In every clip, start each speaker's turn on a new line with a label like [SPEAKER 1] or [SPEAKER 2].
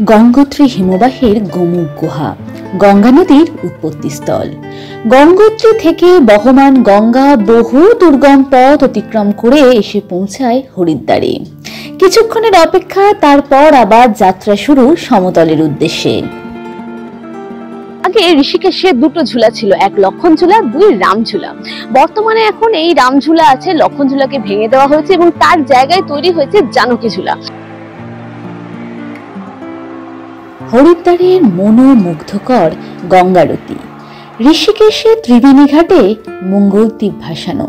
[SPEAKER 1] গঙ্গোত্রী হিমবাহের গোমুখ গুহা গঙ্গা নদীর উৎপত্তিস্থল। গঙ্গোত্রী থেকে বহমান গঙ্গা বহু দুর্গম পথ অতিক্রম করে এসে পৌঁছায় হরিদ্বারে। কিছুক্ষণের অপেক্ষা, তারপর আবার যাত্রা শুরু সমতলের উদ্দেশ্যে।
[SPEAKER 2] আগে ঋষিকেশে দুটো ঝুলা ছিল, এক লক্ষণ ঝুলা, দুই রাম ঝুলা। বর্তমানে এখন এই রাম ঝুলা আছে, লক্ষণ ঝুলাকে ভেঙে দেওয়া হয়েছে এবং তার জায়গায় তৈরি হয়েছে জানকী ঝুলা।
[SPEAKER 1] হরিদ্বারের মনোমুগ্ধকর গঙ্গারতি, ঋষিকেশে ত্রিবেণী ঘাটে মঙ্গলদ্বীপ ভাসানো,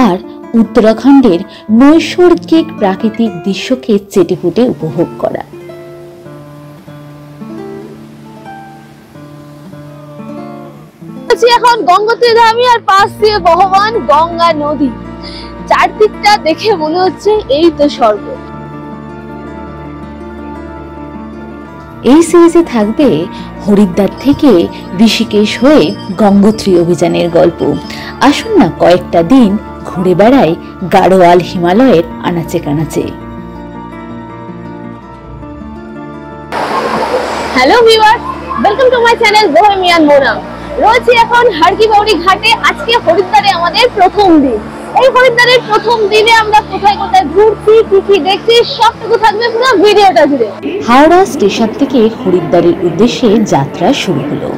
[SPEAKER 1] আর উত্তরাখণ্ডের নৈসর্গিক প্রাকৃতিক দৃশ্যকে চেটেপুটে উপভোগ করা।
[SPEAKER 2] এখন গঙ্গোত্রী ধামী আর পাশ দিয়ে বহমান গঙ্গা নদী। চারদিকটা দেখে মনে হচ্ছে এই তো স্বর্গ।
[SPEAKER 1] এই সিরিজে থাকবে হরিদ্বার থেকে ঋষিকেশ হয়ে গঙ্গোত্রী অভিযানের গল্প। আসুন না কয়েকটা দিন ঘুরে বেড়াই গাড়োয়াল হিমালয়ের আনাচে কানাচে।
[SPEAKER 2] Hello viewers, welcome to my channel bohemian Mona. রয়েছি এখন হারকি বাউরি ঘাটে। আজকে হরিদ্বারে আমাদের প্রথম দিন। এই হরিদ্বারের প্রথম দিনে আমরা কোথায় কোথায় ঘুরছি, কি কি দেখছি, সবটুকু থাকবে পুরো ভিডিওটা জুড়ে।
[SPEAKER 1] হাওড়া স্টেশন থেকে হরিদ্বারের উদ্দেশ্যে যাত্রা শুরু হলো।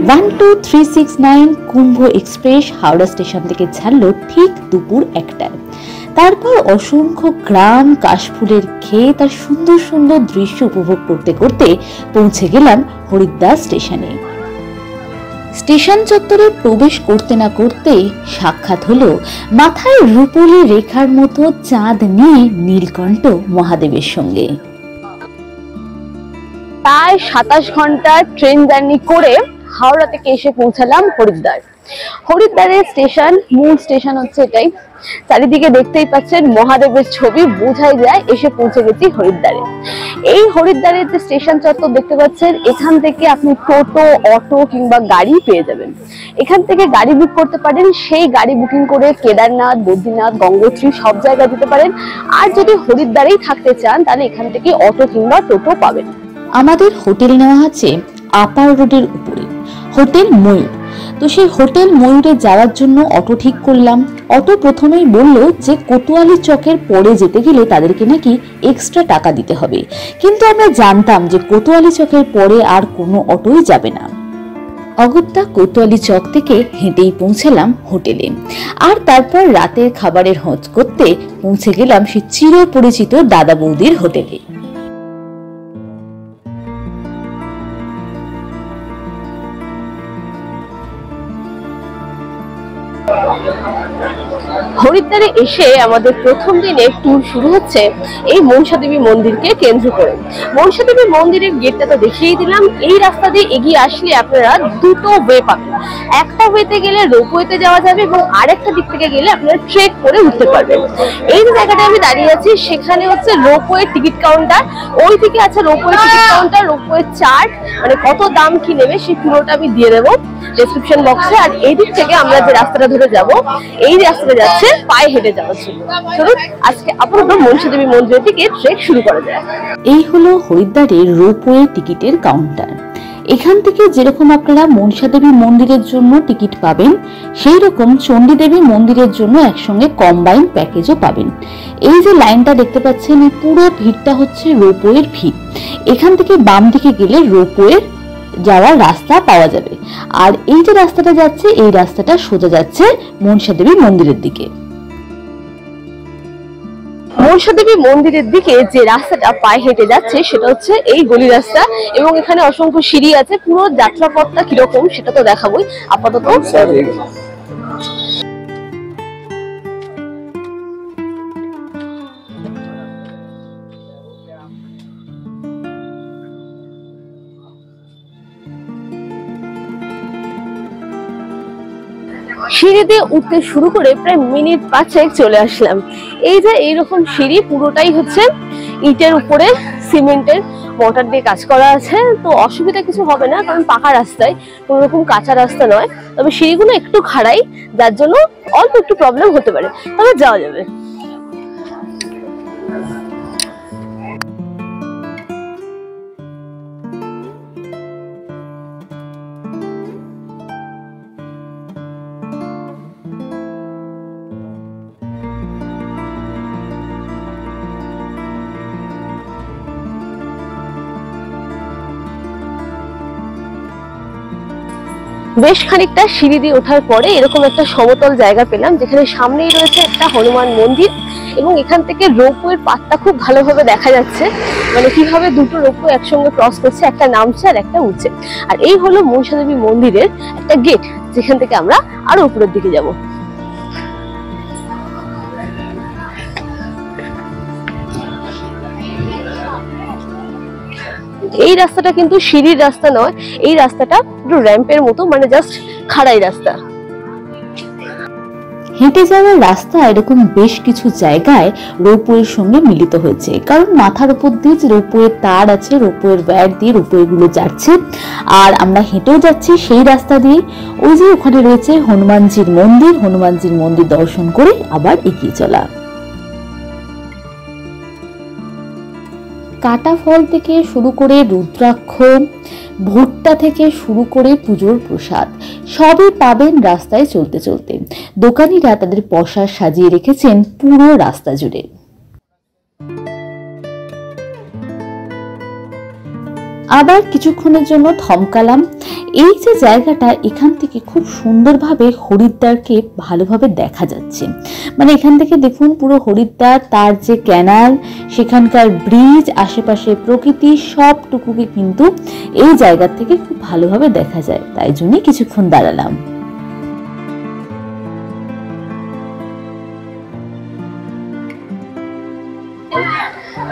[SPEAKER 1] 12369 কুম্ভ এক্সপ্রেস হাওড়া স্টেশন থেকে ছাড়লো ঠিক দুপুর 1টায়। তারপর অসংখ্য গ্রাম, কাশফুলের ক্ষেত আর সুন্দর সুন্দর দৃশ্য উপভোগ করতে করতে পৌঁছে গেলাম হরিদ্বার স্টেশনে। স্টেশন চত্বরে প্রবেশ করতে না করতেই সাক্ষাৎ হলো মাথায় রূপোলি রেখার মতো চাঁদ নিয়ে নীলকণ্ঠ মহাদেবের সঙ্গে।
[SPEAKER 2] প্রায় 27 ঘন্টা ট্রেন জার্নি করে হাওড়া থেকে এসে পৌঁছালাম হরিদ্বার। হরিদ্বারের স্টেশন, মূল স্টেশন হচ্ছে এটাই। চারিদিকে দেখতেই পাচ্ছেন মহাদেবের ছবি, বোঝাই যায় এসে পৌঁছে গেছি হরিদ্বারে। এই হরিদ্বারের যে স্টেশন চত্বর দেখতে পাচ্ছেন, এখান থেকে আপনি টোটো, অটো কিংবা গাড়ি পেয়ে যাবেন। এখান থেকে গাড়ি বুক করতে পারেন, সেই গাড়ি বুকিং করে কেদারনাথ, বদ্রীনাথ, গঙ্গোত্রী সব জায়গায় যেতে পারেন। আর যদি হরিদ্বারেই থাকতে চান তাহলে এখান থেকে অটো কিংবা টোটো পাবেন।
[SPEAKER 1] আমাদের হোটেল নেওয়া আছে আপার রোডের উপরে, হোটেল ময়ূর। তো সেই হোটেল ময়ূরে যাওয়ার জন্য অটো ঠিক করলাম। অটো প্রথমেই বলল যে কোতোয়ালি চকের পরে যেতে গেলে তাদেরকে নাকি এক্সট্রা টাকা দিতে হবে, কিন্তু আমরা জানতাম যে কোতোয়ালি চকের পরে আর কোনো অটোই যাবে না। অগত্যা কোতোয়ালি চক থেকে হেঁটেই পৌঁছালাম হোটেলে। আর তারপর রাতের খাবারের খোঁজ করতে পৌঁছে গেলাম সেই চিরপরিচিত দাদা বৌদির হোটেলে।
[SPEAKER 2] হরিদ্বারে এসে আমাদের প্রথম দিনে ট্যুর শুরু হচ্ছে এই মনসা দেবী মন্দিরকে কেন্দ্র করে। মনসা দেবী মন্দিরের গেটটা তো দেখিয়েই দিলাম। এই রাস্তা দিয়ে এগিয়ে আসলে আপনারা দুটো ওয়ে পাবেন। একটা ওয়েতে গেলে রোপওয়েতে যাওয়া যাবে এবং আরেকটা দিক থেকে গেলে আপনারা ট্রেক করে উঠতে পারবেন। এই যে জায়গাটা আমি দাঁড়িয়ে আছি সেখানে হচ্ছে রোপওয়ে টিকিট কাউন্টার। ওই দিকে আছে ropeway ticket counter, ropeway chart, মানে কত দাম কি নেবে সেই পুরোটা আমি দিয়ে দেবো ডেসক্রিপশন বক্সে। আর এই দিক থেকে আমরা যে রাস্তাটা ধরে যাব, এই রাস্তাটা যাচ্ছে পায়ে হেঁটে যাওয়া ছিল। চলুন আজকে আপাতত মনসা দেবী মন্দিরের থেকে ট্রেক শুরু করা যায়।
[SPEAKER 1] এই হলো হরিদ্বারের রোপওয়ে টিকিটের কাউন্টার। এখান থেকে যেরকম আপনারা মনসা দেবী মন্দিরের জন্য টিকিট পাবেন, সেই রকম চণ্ডী দেবী মন্দিরের জন্য একসঙ্গে কম্বাইন প্যাকেজও পাবেন। এই যে লাইনটা দেখতে পাচ্ছেন, এই পুরো ভিড়টা হচ্ছে রোপওয়ের ভিড়। এখান থেকে বাম দিকে গেলে রোপওয়ে যাওয়ার রাস্তা পাওয়া যাবে। আর এই যে রাস্তাটা যাচ্ছে, এই রাস্তাটা সোজা যাচ্ছে মনসা দেবী মন্দিরের দিকে।
[SPEAKER 2] মনসা দেবী মন্দিরের দিকে যে রাস্তাটা পায়ে হেঁটে যাচ্ছে সেটা হচ্ছে এই গলি রাস্তা, এবং এখানে অসংখ্য সিঁড়ি আছে। পুরো যাত্রাপথটা কিরকম সেটা তো দেখাবোই। আপাতত সিঁড়ি দিয়ে উঠতে শুরু করে প্রায় মিনিট 5 চলে আসলাম। এই যে এইরকম সিঁড়ি, পুরোটাই হচ্ছে ইটের উপরে সিমেন্টের মোটর দিয়ে কাজ করা আছে। তো অসুবিধা কিছু হবে না, কারণ পাকা রাস্তায়, কোনো রকম কাঁচা রাস্তা নয়। তবে সিঁড়িগুলো একটু খাড়াই, যার জন্য অল্প একটু প্রবলেম হতে পারে, তবে যাওয়া যাবে। বেশ খানিকটা সিঁড়ি দিয়ে ওঠার পরে এরকম একটা সমতল জায়গা পেলাম, যেখানে সামনেই রয়েছে একটা হনুমান মন্দির এবং এখান থেকে রোপওয়ের পাতটা খুব ভালোভাবে দেখা যাচ্ছে, মানে কিভাবে দুটো রোপওয়ে একসঙ্গে ক্রস করছে, একটা নামছে আর একটা উঠছে। আর এই হলো মনসা দেবী মন্দিরের একটা গেট, যেখান থেকে আমরা আরো উপরের দিকে যাব। এই রাস্তাটা কিন্তু সিঁড়ির রাস্তা নয়, এই রাস্তাটা একটু র্যাম্পের মতো, মানে জাস্ট খাড়াই রাস্তা।
[SPEAKER 1] হেঁটে যাওয়ার রাস্তা এরকম বেশ কিছু জায়গায় রোপওয়ের সঙ্গে মিলিত হয়েছে, কারণ মাথার উপর দিয়ে যে রোপওয়ের তার আছে, রোপওয়ের ওয়্যার দিয়ে রোপওয়ে গুলো যাচ্ছে, আর আমরা হেঁটেও যাচ্ছি সেই রাস্তা দিয়ে। ওই যে ওখানে রয়েছে হনুমানজির মন্দির, হনুমানজির মন্দির দর্শন করে আবার এগিয়ে চলা। কাটা ফল থেকে শুরু করে রুদ্রাক্ষ, ভুট্টা থেকে শুরু করে পুজোর প্রসাদ সবই পাবেন রাস্তায় চলতে চলতে। দোকানিরা তাদের পসরা সাজিয়ে রেখেছেন পুরো রাস্তা জুড়ে। আবার কিছুক্ষণের জন্য থমকালাম। এই যে জায়গাটা, এখান থেকে খুব সুন্দরভাবে হরিদ্বারকে ভালোভাবে দেখা যাচ্ছে। মানে এখান থেকে দেখুন পুরো হরিদ্বার, তার যে ক্যানাল, সেখানকার ব্রিজ, আশেপাশে প্রকৃতি সবটুকুকে কিন্তু এই জায়গা থেকে খুব ভালোভাবে দেখা যায়। তাই জন্য কিছুক্ষণ দাঁড়ালাম।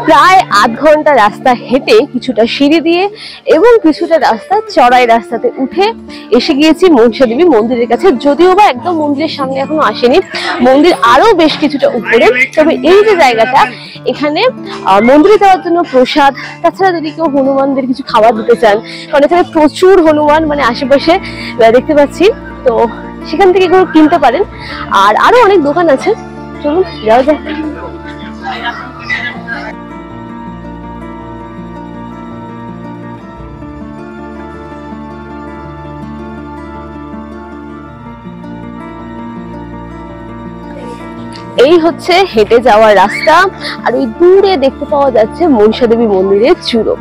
[SPEAKER 2] প্রায় আধ ঘন্টা রাস্তা হেঁটে, কিছুটা সিঁড়ি দিয়ে এবং কিছুটা রাস্তা চড়াই রাস্তাতে উঠে এসে গিয়েছি মনসা দেবী মন্দিরের কাছে। যদিও বা একদম মন্দিরের সামনে এখনো আসেনি, মন্দির আরো বেশ কিছুটা উপরে। তবে এই যে জায়গাটা, এখানে মন্দিরে যাওয়ার জন্য প্রসাদ, তাছাড়া যদি কেউ হনুমানদের কিছু খাবার দিতে চান, কারণ এখানে প্রচুর হনুমান মানে আশেপাশে দেখতে পাচ্ছি, তো সেখান থেকে এগুলো কিনতে পারেন। আর আরো অনেক দোকান আছে, চলুন যাওয়া যাক। এই হচ্ছে হেঁটে যাওয়ার রাস্তা, আর ওই দূরে দেখতে পাওয়া যাচ্ছে মনসা দেবী মন্দিরের চূড়ো।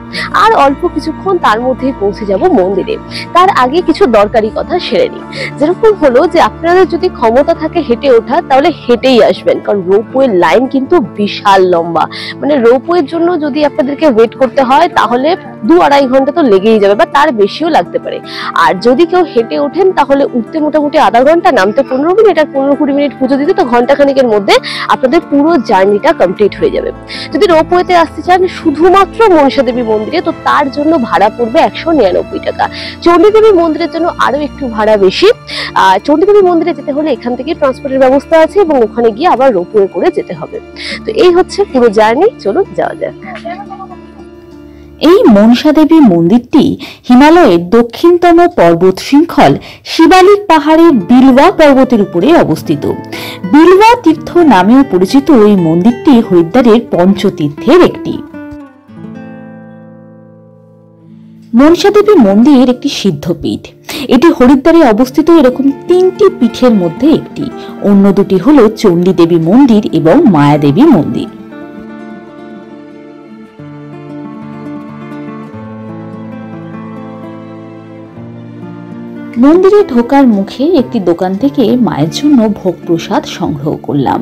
[SPEAKER 2] আর অল্প কিছুক্ষণ তার মধ্যেই পৌঁছে যাব মন্দিরে। তার আগে কিছু দরকারি কথা সেরে নিই। যেরকম হলো যে আপনাদের যদি ক্ষমতা থাকে হেঁটে ওঠার, তাহলে হেঁটেই আসবেন, কারণ রোপওয়ের লাইন কিন্তু বিশাল লম্বা। মানে রোপওয়ের জন্য যদি আপনাদেরকে ওয়েট করতে হয়, তাহলে 2-2.5 ঘন্টা তো লেগেই যাবে, বা তার বেশিও লাগতে পারে। আর যদি কেউ হেঁটে ওঠেন, তাহলে উঠতে মোটামুটি আধা ঘন্টা, নামতে 15 মিনিট, আর 15-20 মিনিট পুজো দিতে তো ঘন্টাখানেকের মধ্যে আপনাদের পুরো জার্নিটা কমপ্লিট হয়ে যাবে। যদি রোপওয়েতে আসতে চান শুধুমাত্র মনসা দেবী মন্দিরে, তো তার জন্য ভাড়া পড়বে 199 টাকা। চণ্ডীদেবী মন্দিরের জন্য আরো একটু ভাড়া বেশি। চণ্ডীদেবী মন্দিরে যেতে হলে এখান থেকে ট্রান্সপোর্টের ব্যবস্থা আছে, এবং ওখানে গিয়ে আবার রোপওয়ে করে যেতে হবে। তো এই হচ্ছে পুরো জার্নি, চলুন যাওয়া যাক।
[SPEAKER 1] এই মনসা দেবী মন্দিরটি হিমালয়ের দক্ষিণতম পর্বত শৃঙ্খল শিবালিক পাহাড়ের বিলওয়া পর্বতের উপরে অবস্থিত। বিলওয়া তীর্থ নামেও পরিচিত এই মন্দিরটি হরিদ্বারের পঞ্চতীর্থের একটি। মনসা দেবী মন্দির একটি সিদ্ধপীঠ। এটি হরিদ্বারে অবস্থিত এরকম 3টি পীঠের মধ্যে একটি। অন্য দুটি হল চণ্ডী দেবী মন্দির এবং মায়া দেবী মন্দির। মন্দিরে ঢোকার মুখে একটি দোকান থেকে মায়ের জন্য ভোগ প্রসাদ সংগ্রহ করলাম।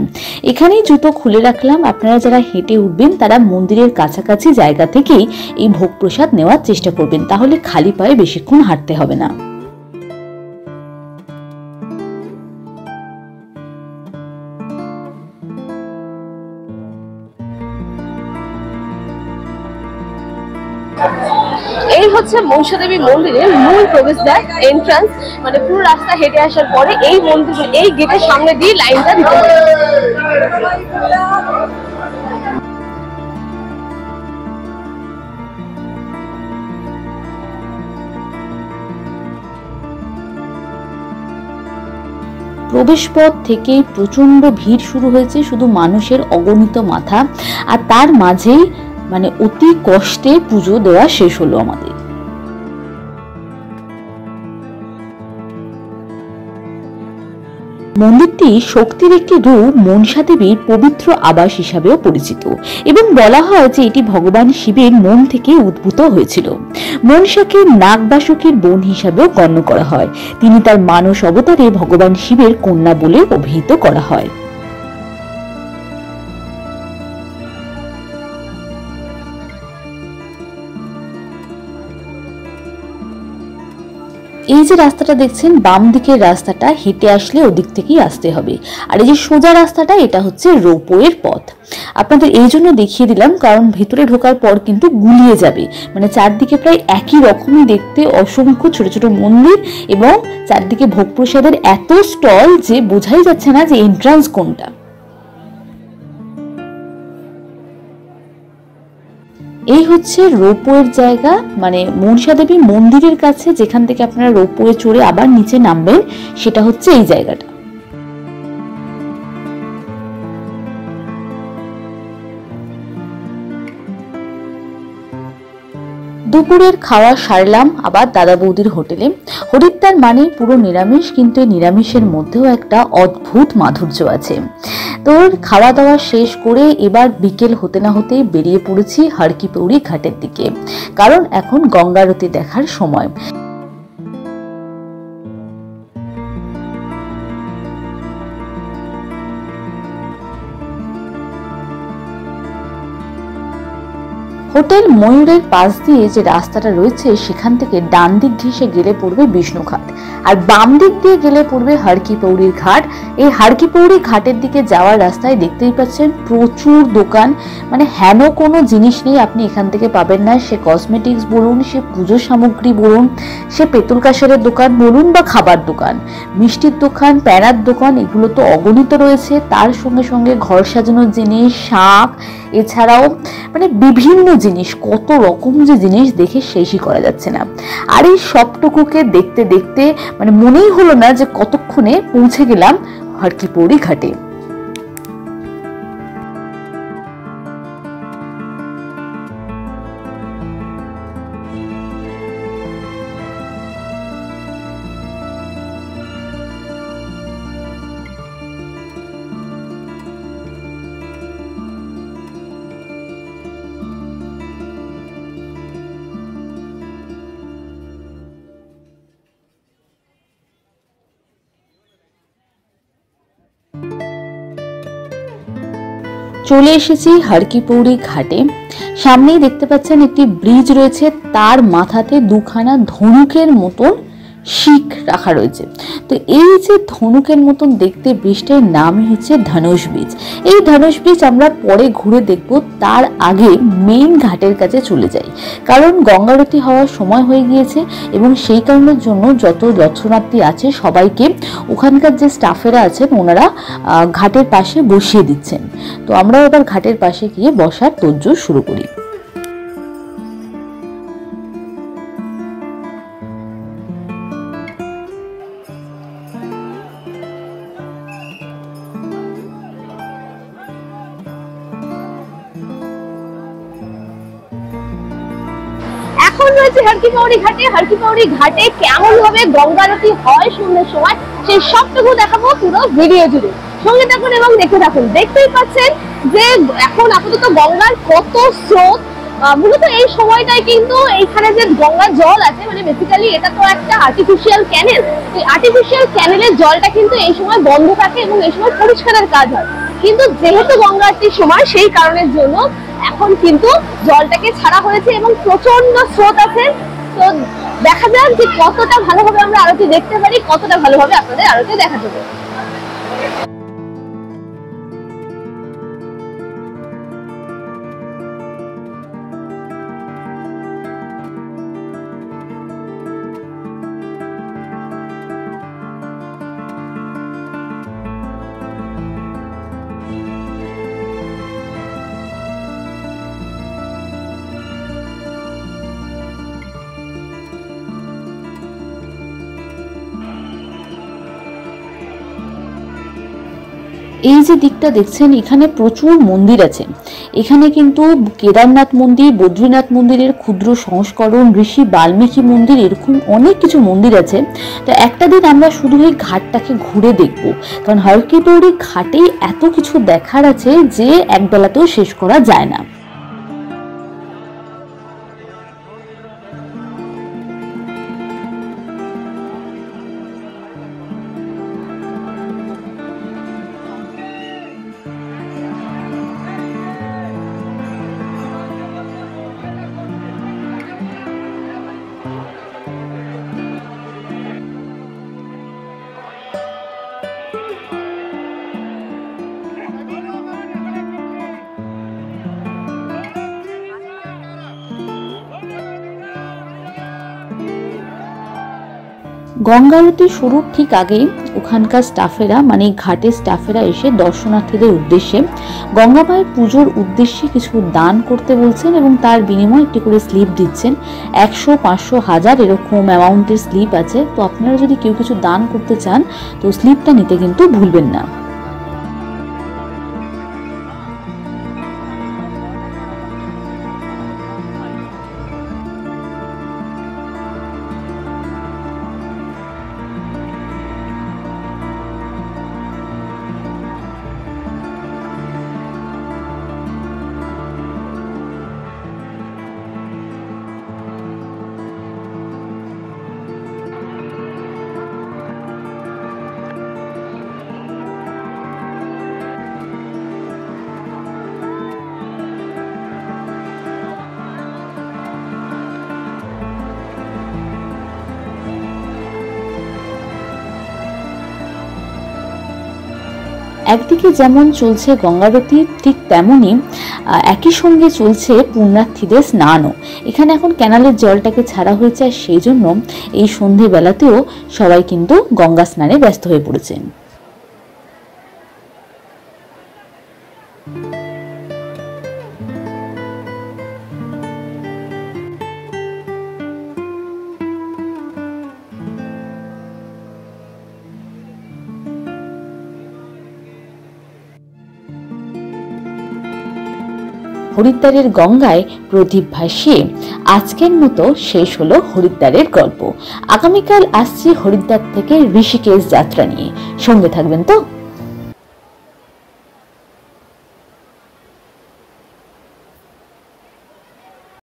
[SPEAKER 1] এখানেই জুতো খুলে রাখলাম। আপনারা যারা হেঁটে উঠবেন, তারা মন্দিরের কাছাকাছি জায়গা থেকেই এই ভোগ প্রসাদ নেওয়ার চেষ্টা করবেন, তাহলে খালি পায়ে বেশিক্ষণ হাঁটতে হবে না।
[SPEAKER 2] এই হচ্ছে মনসা দেবী মন্দিরের মূল প্রবেশদ্বার, এন্ট্রান্স। মানে পুরো রাস্তা হেঁটে আসার পরে এই মন্দির, এই গেটের সামনে দিয়ে লাইনটা দিতে হবে।
[SPEAKER 1] প্রবেশপথ থেকে প্রচন্ড ভিড় শুরু হয়েছে, শুধু মানুষের অগণিত মাথা। আর তার মাঝেই মানে অতি কষ্টে পুজো দেওয়া শেষ হলো আমাদের। মন্দিরটি শক্তির একটি রূপ মনসা দেবীর পবিত্র আবাস হিসাবেও পরিচিত এবং বলা হয় যে এটি ভগবান শিবের মন থেকে উদ্ভূত হয়েছিল। মনসাকে নাগবাসুকের বোন হিসাবেও গণ্য করা হয়। তিনি তার মানস অবতারে ভগবান শিবের কন্যা বলে অভিহিত করা হয়। এই যে রাস্তাটা দেখছেন, বাম দিকের রাস্তাটা হেঁটে আসলে ওদিক থেকেই আসতে হবে, আর এই যে সোজা রাস্তাটা এটা হচ্ছে রোপওয়ের পথ। আপনাদের এই জন্য দেখিয়ে দিলাম কারণ ভেতরে ঢোকার পর কিন্তু গুলিয়ে যাবে, মানে চারদিকে প্রায় একই রকমই দেখতে অসংখ্য ছোট ছোট মন্দির এবং চারদিকে ভোগ প্রসাদের এত স্টল যে বোঝাই যাচ্ছে না যে এন্ট্রান্স কোনটা। এই হচ্ছে রোপওয়ের জায়গা, মানে মনসা দেবী মন্দিরের কাছে যেখান থেকে আপনারা রোপওয়ে চড়ে আবার নিচে নামবেন, সেটা হচ্ছে এই জায়গাটা। দুপুরের খাওয়া সারলাম আবার দাদা বৌদির হোটেলে। হরিদ্বার মানে পুরো নিরামিষ, কিন্তু এই নিরামিষের মধ্যেও একটা অদ্ভুত মাধুর্য আছে। তো খাওয়া দাওয়া শেষ করে এবার বিকেল হতে না হতেই বেরিয়ে পড়েছি হরকি পৌড়ি ঘাটের দিকে, কারণ এখন গঙ্গা আরতি দেখার সময়। হোটেল ময়ূরের পাশ দিয়ে যে রাস্তাটা রয়েছে সেখান থেকে ডান দিক ঘেঁষে গেলে পড়বে বিষ্ণুঘাট, আর বাম দিক দিয়ে গেলে পড়বে হরকি পৌড়ির ঘাট। এই হরকি পৌড়ি ঘাটের দিকে যাওয়ার রাস্তায় দেখতেই পাচ্ছেন প্রচুর দোকান, মানে হেন কোনো জিনিস নেই আপনি এখান থেকে পাবেন না। সে কসমেটিক্স বলুন, সে পুজো সামগ্রী বলুন, সে পেতল কাঁসারের দোকান বলুন বা খাবার দোকান, মিষ্টির দোকান, প্যানার দোকান, এগুলো তো অগণিত রয়েছে। তার সঙ্গে সঙ্গে ঘর সাজানোর জিনিস, শাক, এছাড়াও মানে বিভিন্ন জিনিস, কত রকম যে জিনিস দেখে শেষই করা যাচ্ছে না। আর এই সবটুকুকে দেখতে দেখতে মানে মনেই হলো না যে কতক্ষণে পৌঁছে গেলাম হরকি পৌড়ি ঘাটে। চলে এসেছি হরকি পৌড়ি ঘাটে। সামনেই দেখতে পাচ্ছেন একটি ব্রিজ রয়েছে, তার মাথাতে দুখানা ধনুকের মতন শিখ রাখা রয়েছে। তো এই যে ধনুকের মতন দেখতে ব্রিজটার নামই হচ্ছে ধনুষ ব্রিজ। এই ধনুষ ব্রিজ আমরা পরে ঘুরে দেখব, তার আগে মেইন ঘাটের কাছে চলে যাই, কারণ গঙ্গা আরতি হওয়ার সময় হয়ে গিয়েছে এবং সেই কারণের জন্য যত দর্শনার্থী আছে সবাইকে ওখানকার যে স্টাফেরা আছেন ওনারা ঘাটের পাশে বসিয়ে দিচ্ছেন। তো আমরা এবার ঘাটের পাশে গিয়ে বসার তোড়জোড় শুরু করি।
[SPEAKER 2] এখন রয়েছে হরকি পৌড়ি ঘাটে। হরকি পৌড়ি ঘাটে কেমন ভাবে গঙ্গা আরতি হয় সন্ধ্যের সময় সেই সবটুকু দেখাবো পুরো ভিডিও জুড়ে। সঙ্গে থাকুন এবং দেখতে থাকুন। দেখতেই পাচ্ছেন যে এখন আপাতত গঙ্গার কত স্রোত। মূলত এই সময়টাই কিন্তু এইখানে যে গঙ্গার জল আছে, মানে বেসিক্যালি এটা তো একটা আর্টিফিশিয়াল ক্যানেল, এই আর্টিফিশিয়াল ক্যানেলের জলটা কিন্তু এই সময় বন্ধ থাকে এবং এই সময় পরিষ্কারের কাজ হয়। কিন্তু যেহেতু গঙ্গা আরতির সময়, সেই কারণের জন্য এখন কিন্তু জলটাকে ছাড়া হয়েছে এবং প্রচন্ড স্রোত আছে। তো দেখা যাক যে কতটা ভালোভাবে আমরা আরতি দেখতে পারি, কতটা ভালোভাবে আপনাদের আরতি দেখাতে পারি।
[SPEAKER 1] এই যে দিকটা দেখছেন, এখানে প্রচুর মন্দির আছে। এখানে কিন্তু কেদারনাথ মন্দির, বদ্রীনাথ মন্দিরের ক্ষুদ্র সংস্করণ, ঋষি বাল্মীকি মন্দির, এরকম অনেক কিছু মন্দির আছে। তো একটা দিন আমরা শুধু এই ঘাটটাকে ঘুরে দেখব, কারণ হর কি পৌরি ঘাটেই এত কিছু দেখার আছে যে একবেলাতেও শেষ করা যায় না। গঙ্গা আরতি শুরুর ঠিক আগেই ওখানকার স্টাফেরা, মানে ঘাটের স্টাফেরা এসে দর্শনার্থীদের উদ্দেশ্যে গঙ্গা মায়ের পুজোর উদ্দেশ্যে কিছু দান করতে বলছেন এবং তার বিনিময়ে একটি করে স্লিপ দিচ্ছেন। 100, 500, 1000 এরকম অ্যামাউন্টের স্লিপ আছে। তো আপনারা যদি কেউ কিছু দান করতে চান তো স্লিপটা নিতে কিন্তু ভুলবেন না। একদিকে যেমন চলছে গঙ্গারতি, ঠিক তেমনি একই সঙ্গে চলছে পুণ্যার্থীদের স্নানও। এখানে এখন ক্যানালের জলটাকে ছাড়া হয়েছে, আর সেই জন্য এই সন্ধেবেলাতেও সবাই কিন্তু গঙ্গা স্নানে ব্যস্ত হয়ে পড়েছেন। হরিদ্বারের গঙ্গায় প্রদীপ ভাসিয়ে আজকের মতো শেষ হলো হরিদ্বারের গল্প। আগামীকাল আসছি হরিদ্বার থেকে ঋষিকেশ যাত্রা নিয়ে, সঙ্গে থাকবেন তো।